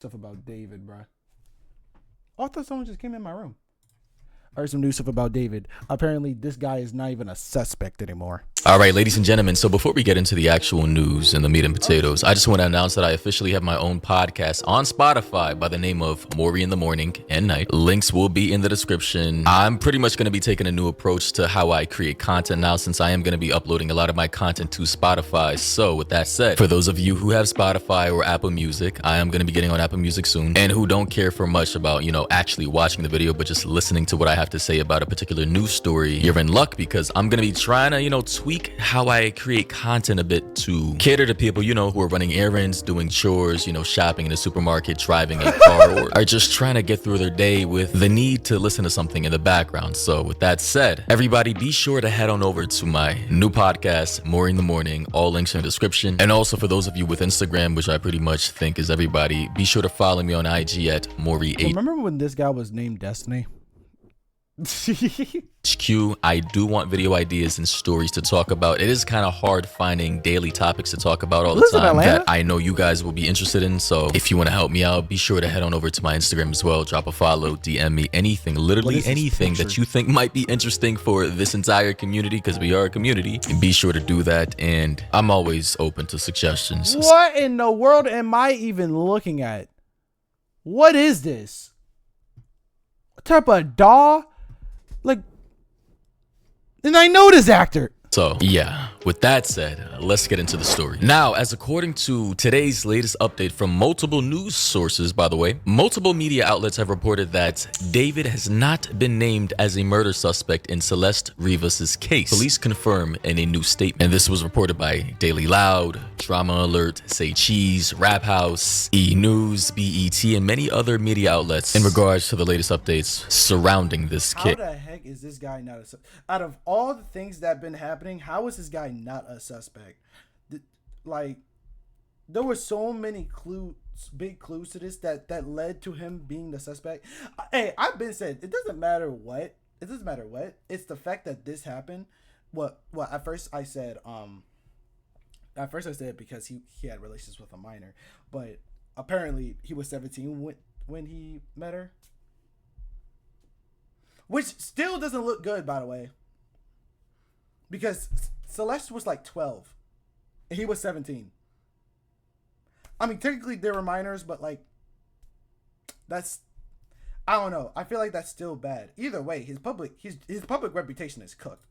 Stuff about David, bro. Oh, I thought someone just came in my room. I heard some new stuff about David. Apparently, this guy is not even a suspect anymore. All right, ladies and gentlemen, so before we get into the actual news and the meat and potatoes, I just want to announce that I officially have my own podcast on Spotify by the name of Maury in the Morning and Night. Links will be in the description. I'm pretty much going to be taking a new approach to how I create content now, since I am going to be uploading a lot of my content to Spotify. So with that said, for those of you who have Spotify or Apple Music, I am going to be getting on Apple Music soon, and who don't care for much about, actually watching the video, but just listening to what I have to say about a particular news story, you're in luck, because I'm going to be trying to, tweak how I create content a bit to cater to people, who are running errands, doing chores, shopping in a supermarket, driving a car, or are just trying to get through their day with the need to listen to something in the background. So with that said, everybody be sure to head on over to my new podcast, Maury in the Morning. All links in the description. And also for those of you with Instagram, which I pretty much think is everybody, be sure to follow me on IG at Maury8. Remember when this guy was named Destiny? HQ, I do want video ideas and stories to talk about. It is kind of hard finding daily topics to talk about all the time that I know you guys will be interested in. So if you want to help me out, be sure to head on over to my Instagram as well. Drop a follow, DM me, anything, literally anything that you think might be interesting for this entire community, because we are a community. And be sure to do that. And I'm always open to suggestions. What in the world am I even looking at? What is this? What type of DAW? Like, and I know this actor. So yeah, with that said, let's get into the story. Now, as according to today's latest update from multiple news sources, by the way, multiple media outlets have reported that David has not been named as a murder suspect in Celeste Rivas's case. Police confirm in a new statement, and this was reported by Daily Loud, Drama Alert, Say Cheese, Rap House, E! News, BET, and many other media outlets in regards to the latest updates surrounding this case. How the heck is this guy not a suspect? Out of all the things that have been happening, how is this guy not a suspect? Like, there were so many big clues to this that led to him being the suspect. Hey, I've been said, it doesn't matter what. It doesn't matter what. It's the fact that this happened. Well, at first I said because he had relations with a minor, but apparently he was 17 when he met her, which still doesn't look good, by the way, because Celeste was like 12 and he was 17. I mean, technically they were minors, but like, that's, I don't know. I feel like that's still bad. Either way, his public reputation is cooked.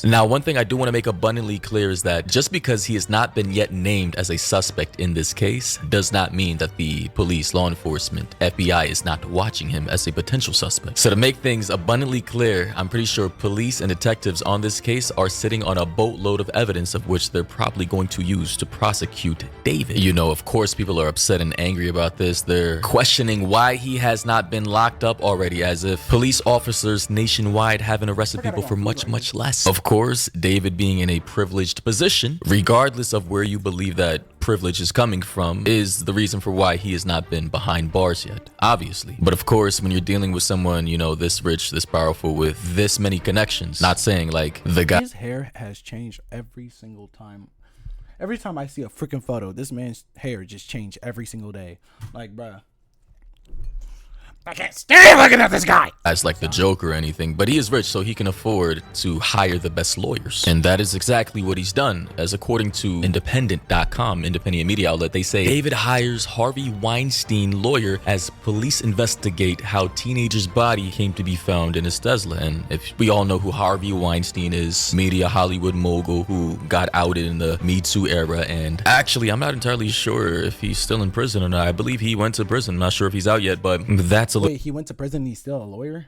Now, one thing I do want to make abundantly clear is that just because he has not been yet named as a suspect in this case does not mean that the police, law enforcement, FBI is not watching him as a potential suspect. So to make things abundantly clear, I'm pretty sure police and detectives on this case are sitting on a boatload of evidence of which they're probably going to use to prosecute David. Of course, people are upset and angry about this. They're questioning why he has not been locked up already, as if police officers nationwide haven't arrested people for much less. Of course, David being in a privileged position, regardless of where you believe that privilege is coming from, is the reason for why he has not been behind bars yet, obviously. But of course, when you're dealing with someone, this rich, this powerful, with this many connections, not saying like the guy. His hair has changed every single time. Every time I see a freaking photo, this man's hair just changed every single day. Like, bruh, I can't stand looking at this guy. As like the Joker or anything, but he is rich, so he can afford to hire the best lawyers. And that is exactly what he's done. As according to independent.com, independent media outlet, they say David hires Harvey Weinstein lawyer as police investigate how teenager's body came to be found in his Tesla. And if we all know who Harvey Weinstein is, media Hollywood mogul who got outed in the Me Too era. And actually, I'm not entirely sure if he's still in prison or not. I believe he went to prison. I'm not sure if he's out yet, but that's a Wait, he went to prison and he's still a lawyer?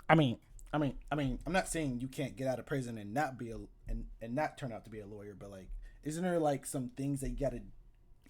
I mean, I'm not saying you can't get out of prison and not be and not turn out to be a lawyer, but like, isn't there like some things that you gotta,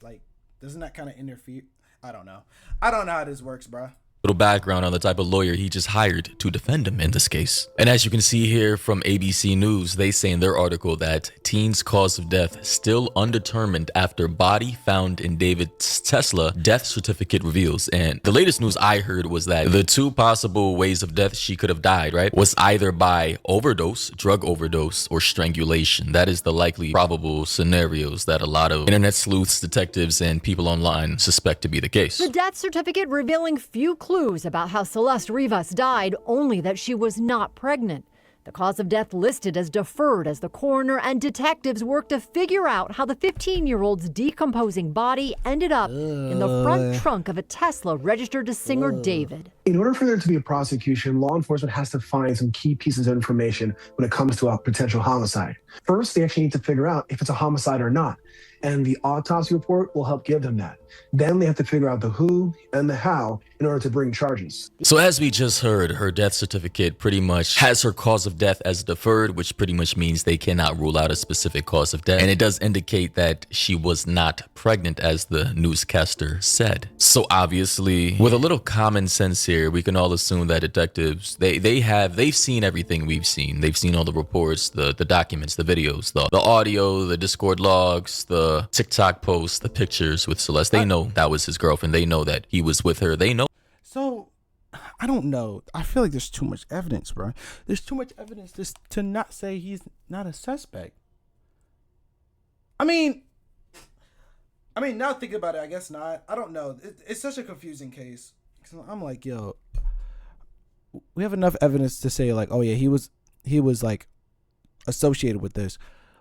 like, doesn't that kind of interfere? I don't know how this works, bro. Little background on the type of lawyer he just hired to defend him in this case. And as you can see here from ABC News, they say in their article that teen's cause of death still undetermined after body found in David's Tesla, death certificate reveals. And the latest news I heard was that the two possible ways of death she could have died, right, was either by overdose, drug overdose, or strangulation. That is the likely probable scenarios that a lot of internet sleuths, detectives, and people online suspect to be the case. The death certificate revealing few clues about how Celeste Rivas died, only that she was not pregnant. The cause of death listed as deferred as the coroner and detectives work to figure out how the 15-year-old's decomposing body ended up in the front trunk of a Tesla registered to singer David. In order for there to be a prosecution, law enforcement has to find some key pieces of information when it comes to a potential homicide. First, they actually need to figure out if it's a homicide or not, and the autopsy report will help give them that. Then they have to figure out the who and the how in order to bring charges. So as we just heard, her death certificate pretty much has her cause of death as deferred, which pretty much means they cannot rule out a specific cause of death. And it does indicate that she was not pregnant, as the newscaster said. So obviously, with a little common sense here, we can all assume that detectives, they've seen everything we've seen. They've seen all the reports, the documents, the videos, the audio, the Discord logs, the TikTok posts, the pictures with Celeste. They know that was his girlfriend. They know that he was with her. They know. So, I don't know. I feel like there's too much evidence, bro. There's too much evidence just to not say he's not a suspect. I mean, now thinking about it, I guess not. I don't know. It's such a confusing case. I'm like, yo, we have enough evidence to say like, oh yeah, he was like associated with this,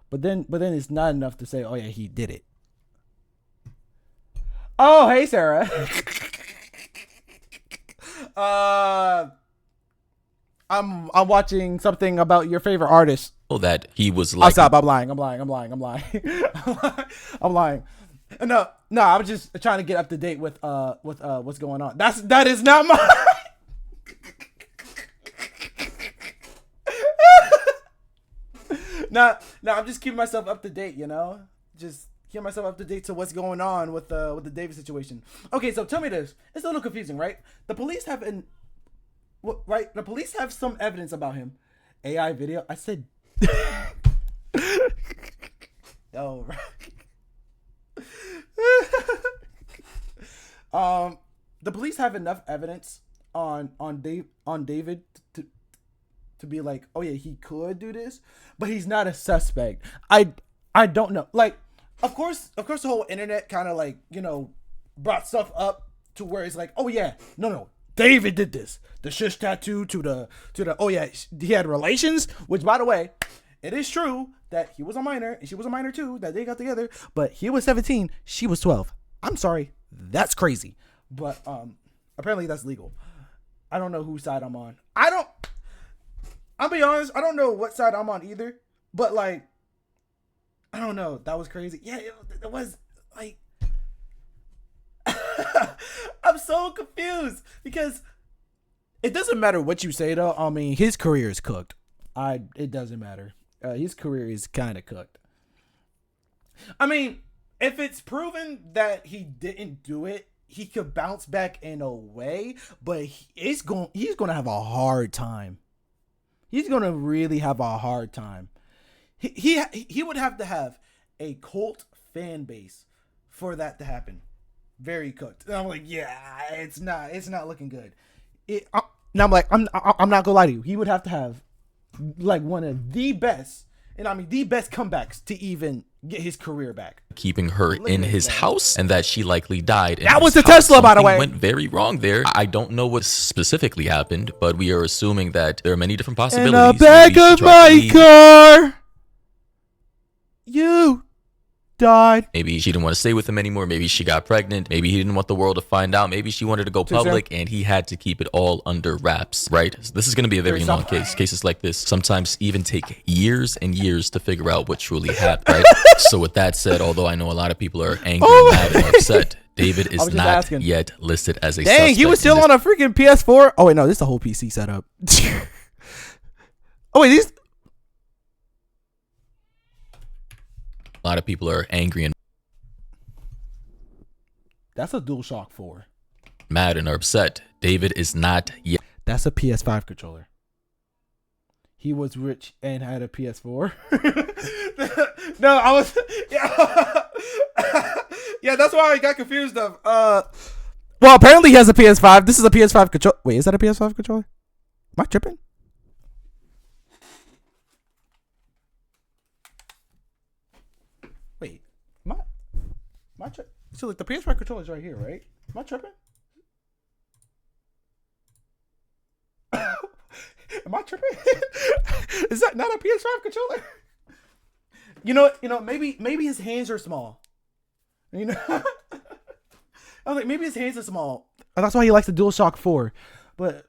but then it's not enough to say, oh yeah, he did it. Oh, hey Sarah. I'm watching something about your favorite artist. That he was like. I'll stop. I'm lying. I'm lying. No, I'm just trying to get up to date with what's going on. That is not my. No, I'm just keeping myself up to date. Just keep myself up to date to what's going on with the David situation. Okay, so tell me this. It's a little confusing, right? The police have some evidence about him. AI video. I said. Oh, right. The police have enough evidence on David to be like, oh yeah, he could do this, but he's not a suspect. I don't know. Like, of course, the whole internet kind of like brought stuff up to where it's like, oh yeah, no, David did this. The shush tattoo to the oh yeah, he had relations, which by the way, it is true that he was a minor and she was a minor too, that they got together, but he was 17, she was 12. I'm sorry, that's crazy. But apparently that's legal. I don't know whose side I'm on. I'll be honest, I don't know what side I'm on either, but like, I don't know, that was crazy. Yeah, it was like, I'm so confused because it doesn't matter what you say though. I mean, his career is cooked. It doesn't matter. His career is kind of cooked. I mean, if it's proven that he didn't do it, he could bounce back in a way, but he's going to have a hard time. He's going to really have a hard time. He would have to have a cult fan base for that to happen. Very cooked. And I'm like, yeah, it's not looking good. Now I'm like, I'm not gonna lie to you. He would have to have like one of the best, and I mean the best comebacks to even get his career back. Keeping her in his house, and that she likely died. That was the Tesla, by the way. Went very wrong there. I don't know what specifically happened, but we are assuming that there are many different possibilities. In the back of my car, you died. Maybe she didn't want to stay with him anymore. Maybe she got pregnant. Maybe he didn't want the world to find out. Maybe she wanted to go public and he had to keep it all under wraps, right? This is going to be a very long case. Cases like this sometimes even take years and years to figure out what truly happened, right? So with that said, although I know a lot of people are angry, mad, and upset, David is not yet listed as a suspect. Dang, he was still on a freaking PS4. Oh wait, no, this is a whole PC setup. Oh wait, these. A lot of people are angry and that's a DualShock 4. Mad and are upset. David is not yet. That's a PS5 controller. He was rich and had a PS4. No, I was. Yeah, yeah, that's why I got confused. Well, apparently he has a PS5. This is a PS5 controller. Wait, is that a PS5 controller? Am I tripping? Wait, am I tripping? So like the PS5 controller is right here, right? Am I tripping? Am I tripping? Is that not a PS5 controller? You know, maybe his hands are small. You know, I was like, maybe his hands are small. And that's why he likes the DualShock 4. But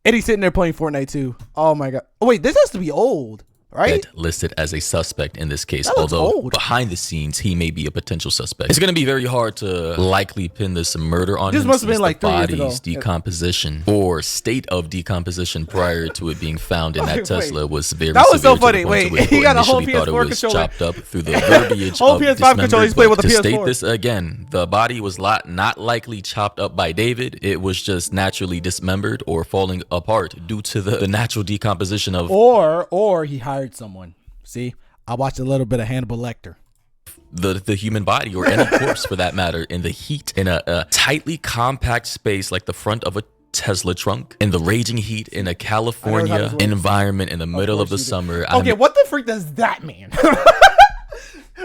and he's sitting there playing Fortnite too. Oh my god. Oh wait, this has to be old, right? Listed as a suspect in this case, That looks although old. behind the scenes he may be a potential suspect. It's going to be very hard to likely pin this murder on This him must have been since like the 3 years ago. body's decomposition or state of decomposition prior to it being found in that Wait, Tesla was very that was severe so funny. to the point to Wait, where he people got a whole initially thought it PS4 was controller. chopped up through the verbiage Whole of PS5 controller, he's playing dismembered. with a To state PS4. this again, the body was not likely chopped up by David. It was just naturally dismembered or falling apart due to the natural decomposition of Or he hired someone. See, I watched a little bit of Hannibal Lecter. the human body or any corpse for that matter in the heat in a tightly compact space like the front of a Tesla trunk in the raging heat in a California this works. environment in the middle of course the you do. summer. Okay, what the freak does that mean?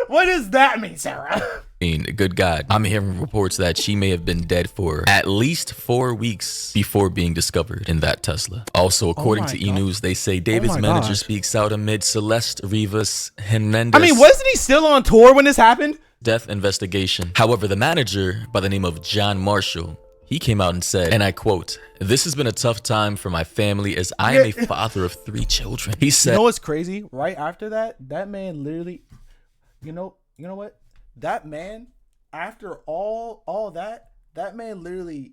What does that mean, Sarah? I mean, good God, I'm hearing reports that she may have been dead for at least 4 weeks before being discovered in that Tesla. Also, according my to God. E! News, they say David's my manager gosh. speaks out amid Celeste Rivas Hernandez. I mean, wasn't he still on tour when this happened? Death investigation. However, the manager by the name of John Marshall, he came out and said, and I quote, "This has been a tough time for my family as I am a father of 3 children." He said, You know what's crazy? Right after that, that man literally, you know what? That man, after all that man literally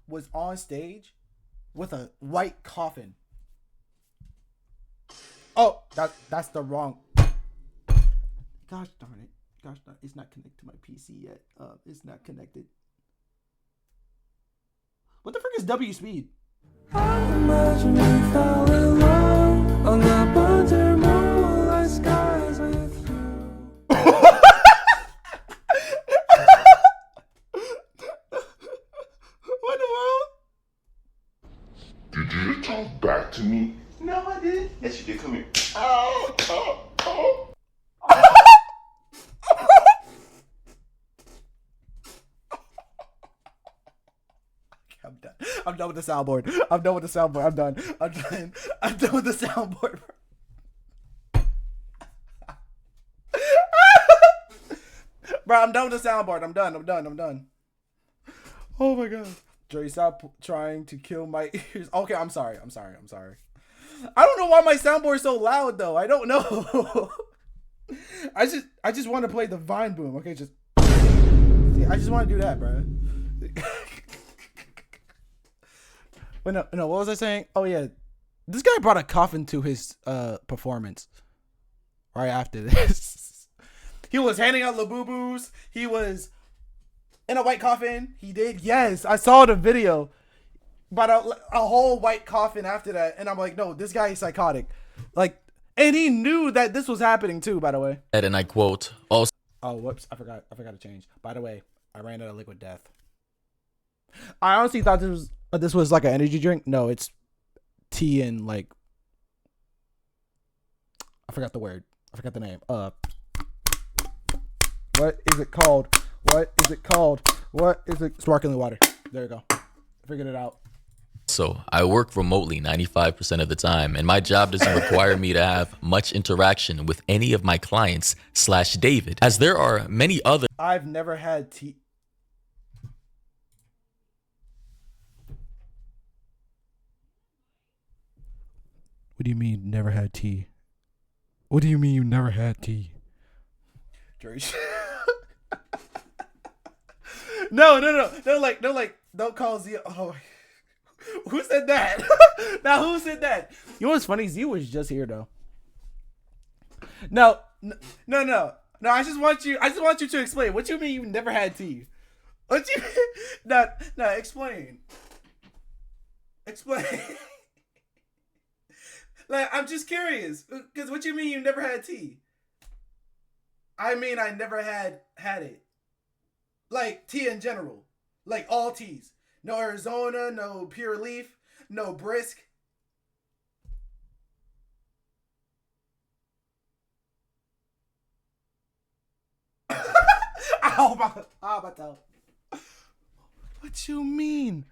was on stage with a white coffin. Oh, that's the wrong. Gosh darn it! It's not connected to my PC yet. It's not connected. What the frick is W speed? Imagine we fell in love on the butter moonlight skies with you. What in the world? Did you talk back to me? No, I didn't. Yes, you did. Come here. Oh, oh, oh. I'm done. I'm done with the soundboard. I'm done with the soundboard. I'm done. I'm done with the soundboard. Bro, I'm done with the soundboard. I'm done. Oh my god. Dre, stop trying to kill my ears. Okay, I'm sorry. I don't know why my soundboard is so loud though. I don't know. I just want to play the Vine Boom. Okay, see, I just want to do that, bro. Wait, no, what was I saying? Oh yeah, this guy brought a coffin to his performance. Right after this, he was handing out Labubus. He was in a white coffin. He did, yes, I saw the video. But a whole white coffin after that, and I'm like, no, this guy is psychotic. Like, and he knew that this was happening too. By the way, and I quote, also. Oh, whoops, I forgot to change. By the way, I ran out of liquid death. I honestly thought this was like an energy drink. No, it's tea and like I forgot the word. I forgot the name. What is it called? Sparkling water. There you go. I figured it out. So I work remotely 95% of the time, and my job doesn't require me to have much interaction with any of my clients / David, as there are many other. I've never had tea. What do you mean never had tea? What do you mean you never had tea? No, don't call Z. Oh, who said that? Now who said that? You know what's funny? Z was just here though. No. I just want you to explain. What you mean you never had tea? What you Nah, explain. Explain. Like, I'm just curious. Because what you mean you never had tea? I mean, I never had it. Like, tea in general. Like, all teas. No Arizona, no Pure Leaf, no Brisk. How about that? What you mean?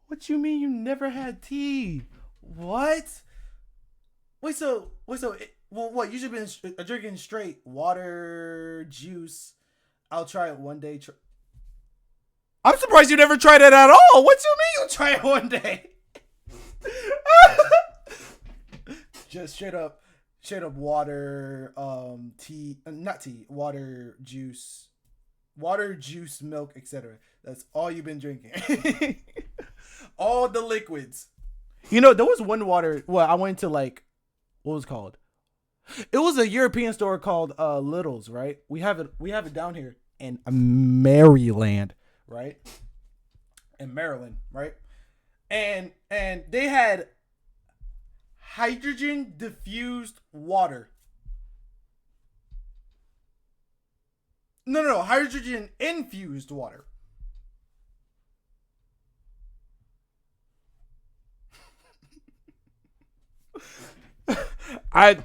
What you mean you never had tea? What? Wait, so, what? You should been drinking straight water, juice. I'll try it one day. I'm surprised you never tried it at all. What you mean you try it one day? Just straight up water, tea, not tea, water, juice, milk, etc. That's all you've been drinking. All the liquids. You know, there was one water. Well, I went to like, what was it called? It was a European store called Little's, right? We have it down here in Maryland, right? In Maryland, right? And they had hydrogen diffused water. No, hydrogen infused water. I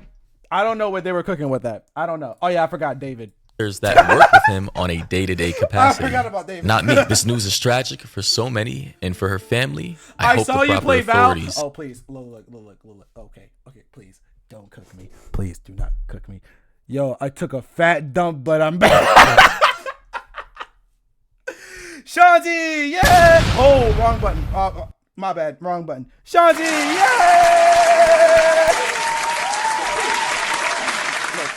don't know what they were cooking with that. I don't know. Oh yeah, I forgot David. That work with him on a day-to-day capacity. I forgot about David. Not me. This news is tragic for so many, and for her family, I hope saw the you proper play Val. authorities. Oh please, look. Okay, please don't cook me. Please do not cook me. Yo, I took a fat dump, but I'm back. Shanti, yeah. Oh, wrong button. My bad, wrong button. Shanti, yeah. Look,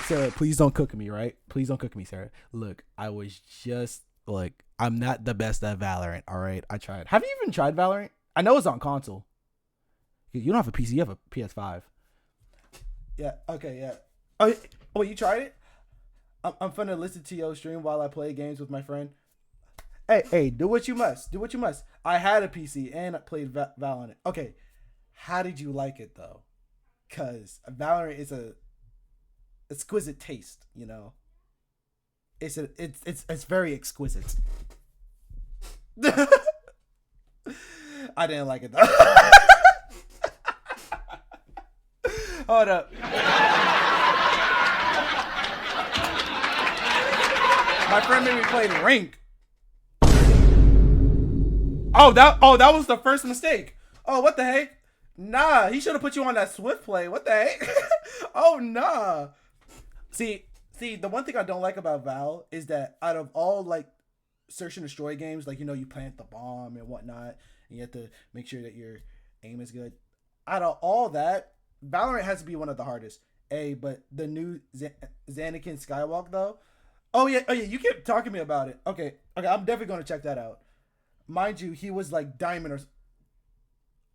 Sarah, please don't cook me, right? Please don't cook me, Sarah. Look, I was just like, I'm not the best at Valorant, all right? I tried. Have you even tried Valorant? I know it's on console. You don't have a PC, you have a PS5. Yeah, okay, yeah. Oh, wait, you tried it? I'm finna listen to your stream while I play games with my friend. Hey, do what you must. Do what you must. I had a PC and I played Valorant. Okay, how did you like it, though? Because Valorant is a exquisite taste, you know. It's very exquisite. I didn't like it though. Hold up. My friend made me play rank. Oh, that was the first mistake. Oh, what the heck? Nah, he should have put you on that Swift play. What the heck? Oh, nah. See, the one thing I don't like about Val is that out of all like search and destroy games, like, you know, you plant the bomb and whatnot, and you have to make sure that your aim is good. Out of all that, Valorant has to be one of the hardest. But the new Anakin Skywalk though. Oh yeah, you kept talking to me about it. Okay, I'm definitely gonna check that out. Mind you, he was like diamond or.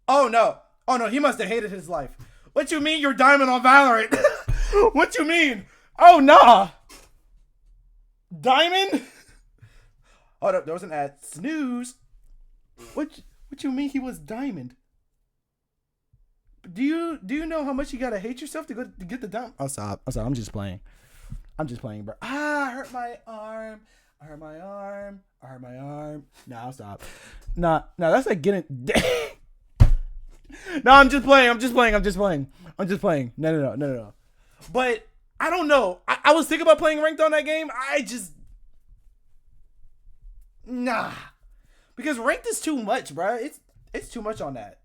Oh no, he must have hated his life. What you mean you're diamond on Valorant? What you mean? Oh nah. Diamond? Hold up, there was an ad. Snooze. What you mean he was diamond? Do you know how much you gotta hate yourself to get the diamond? Oh, stop. I'm just playing. Bro. I hurt my arm. Nah, I'll stop. Nah, that's like getting. No, I'm just playing. No. But I don't know. I was thinking about playing ranked on that game. Nah, because ranked is too much, bro. It's too much on that.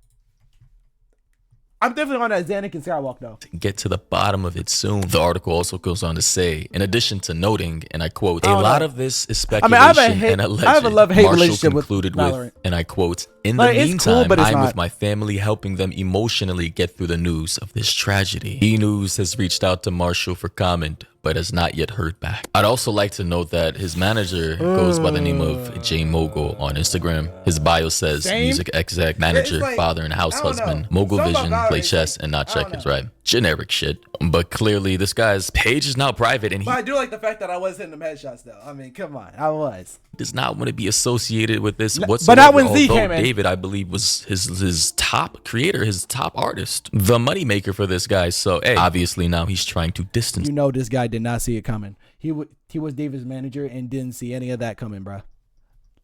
I'm definitely on that Anakin Skywalk though. Get to the bottom of it soon. The article also goes on to say, in addition to noting, and I quote, a lot of this is speculation and alleged. I have a love-hate relationship concluded with Valorant. And I quote, in the meantime, I'm with my family helping them emotionally get through the news of this tragedy. E! News has reached out to Marshall for comment, but has not yet heard back. I'd also like to note that his manager goes by the name of J Mogul on Instagram. His bio says music exec, manager, like, father, and house I don't know. husband. Mogul Something vision, about play it, it's chess, like, and not I don't checkers, know. right? Generic shit. But clearly, this guy's page is now private, and he But I do like the fact that I was hitting them headshots, though. I mean, come on, I was. does not want to be associated with this But whatsoever. not when Z although came in. David, I believe, was his top creator, his top artist, the moneymaker for this guy. So, hey, obviously now he's trying to distance. You know, this guy did not see it coming. He was David's manager and didn't see any of that coming, bro.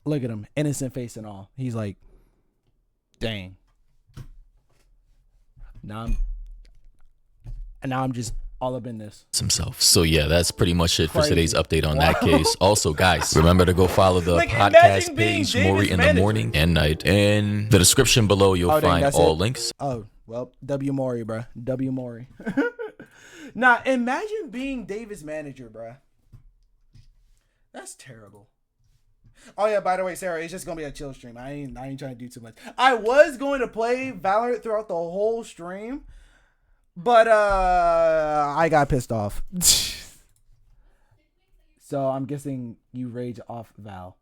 Look at him, innocent face and all. He's like, dang. Now I'm just all up in this. Himself. So yeah, that's pretty much it for Crazy. today's update on that case. Also, guys, remember to go follow the Like, podcast imagine being page, David's Maury in the manager. morning and night. In the description below, you'll Oh, dang, find that's all it? links. Oh, well, W. Maury, bro. W. Maury. Nah, imagine being David's manager, bro. That's terrible. Oh yeah, by the way, Sarah, it's just gonna be a chill stream. I ain't trying to do too much. I was going to play Valorant throughout the whole stream, but I got pissed off. So I'm guessing you rage off Val.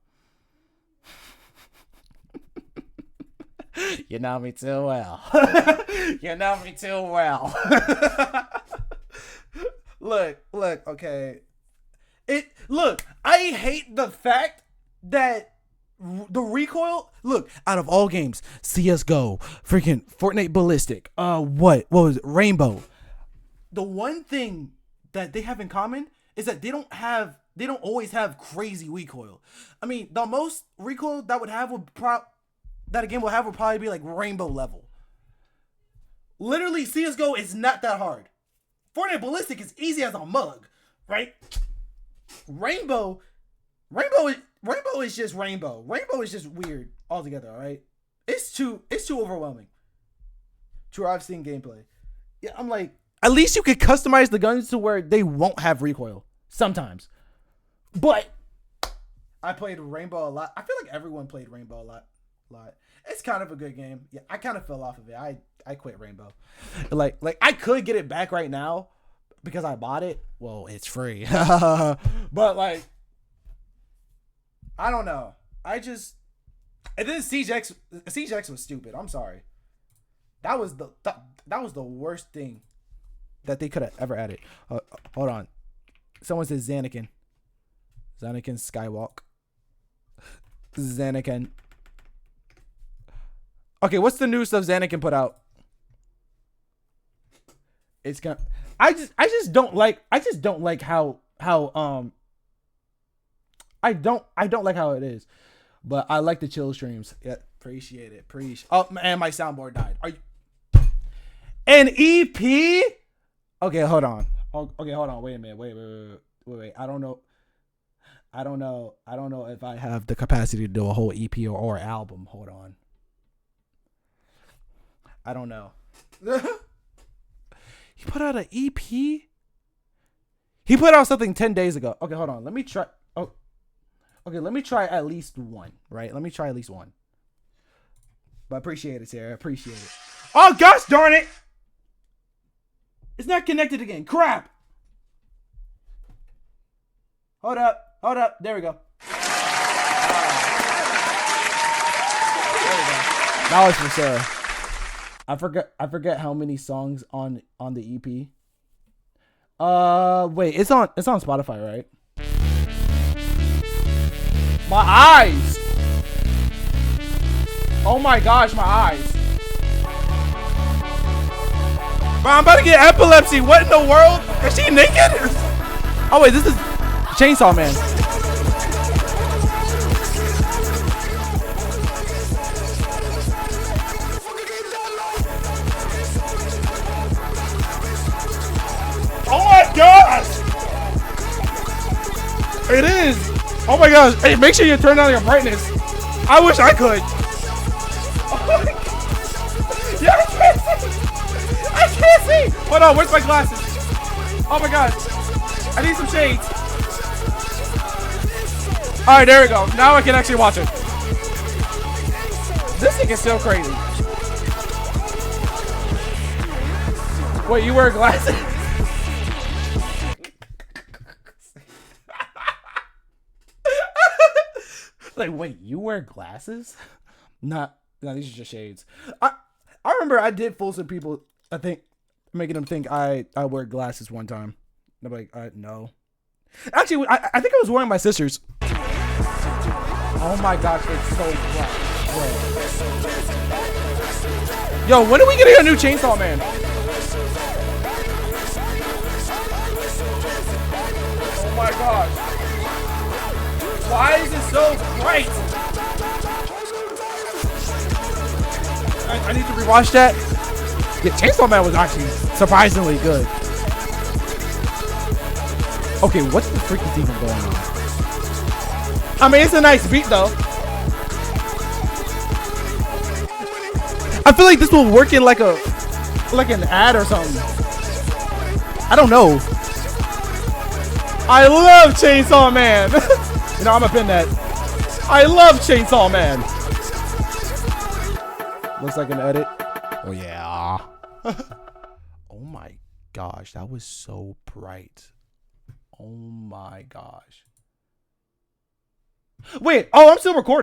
You know me too well. You know me too well. Look, okay. I hate the fact that the recoil, look, out of all games, CSGO, freaking Fortnite Ballistic, what was it? Rainbow. The one thing that they have in common is that they don't always have crazy recoil. I mean, the most recoil that a game will have would probably be like Rainbow level. Literally, CSGO is not that hard. Fortnite Ballistic is easy as a mug, right? Rainbow is just rainbow. Rainbow is just weird altogether, all right? It's too overwhelming. True, I've seen gameplay. Yeah, I'm like, at least you could customize the guns to where they won't have recoil sometimes. But I played Rainbow a lot. I feel like everyone played Rainbow a lot. It's kind of a good game. Yeah, I kind of fell off of it. I quit Rainbow. Like I could get it back right now because I bought it. Well, it's free. But like, I don't know. And then Siege X was stupid. I'm sorry. That was the worst thing that they could have ever added. Hold on. Someone says Xanakin Skywalk. Xanakin. Okay, what's the new stuff Xanakin put out? It's gonna. I just don't like how I don't like how it is, but I like the chill streams. Yeah, appreciate it. Oh man, my soundboard died. Are you an EP? Okay, hold on. Okay, hold on. Wait a minute. Wait. I don't know if I have the capacity to do a whole EP or album. Hold on. I don't know. He put out an EP? He put out something 10 days ago. Okay, hold on. Let me try. Oh, okay. Let me try at least one, right? Let me try at least one. But appreciate it, Sarah. Appreciate it. Oh, gosh darn it. It's not connected again. Crap. Hold up. There we go. That was for Sarah. I forget how many songs on the EP. Wait, it's on Spotify, right? My eyes. Oh my gosh, my eyes. Bro, I'm about to get epilepsy. What in the world? Is she naked? Oh wait, this is Chainsaw Man. Oh my gosh! It is! Oh my gosh! Hey, make sure you turn down your brightness. I wish I could. Oh my God. Yeah, I can't see! Hold on, where's my glasses? Oh my gosh. I need some shades. Alright, there we go. Now I can actually watch it. This thing is so crazy. Wait, you wear glasses? Like, wait, you wear glasses? No, these are just shades. I remember I did fool some people. I think making them think I wear glasses one time. I'm like, no. Actually, I think I was wearing my sister's. Oh my gosh, it's so bright. Yo, when are we getting a new Chainsaw Man? Oh my gosh. Why is it so bright? I need to rewatch that. Yeah, Chainsaw Man was actually surprisingly good. Okay, what the freak is even going on? I mean, it's a nice beat though. I feel like this will work in like an ad or something. I don't know. I love Chainsaw Man. You know, I'm gonna pin that. I love Chainsaw Man. Looks like an edit. Oh yeah. Oh my gosh, that was so bright. Oh my gosh. Wait, oh, I'm still recording.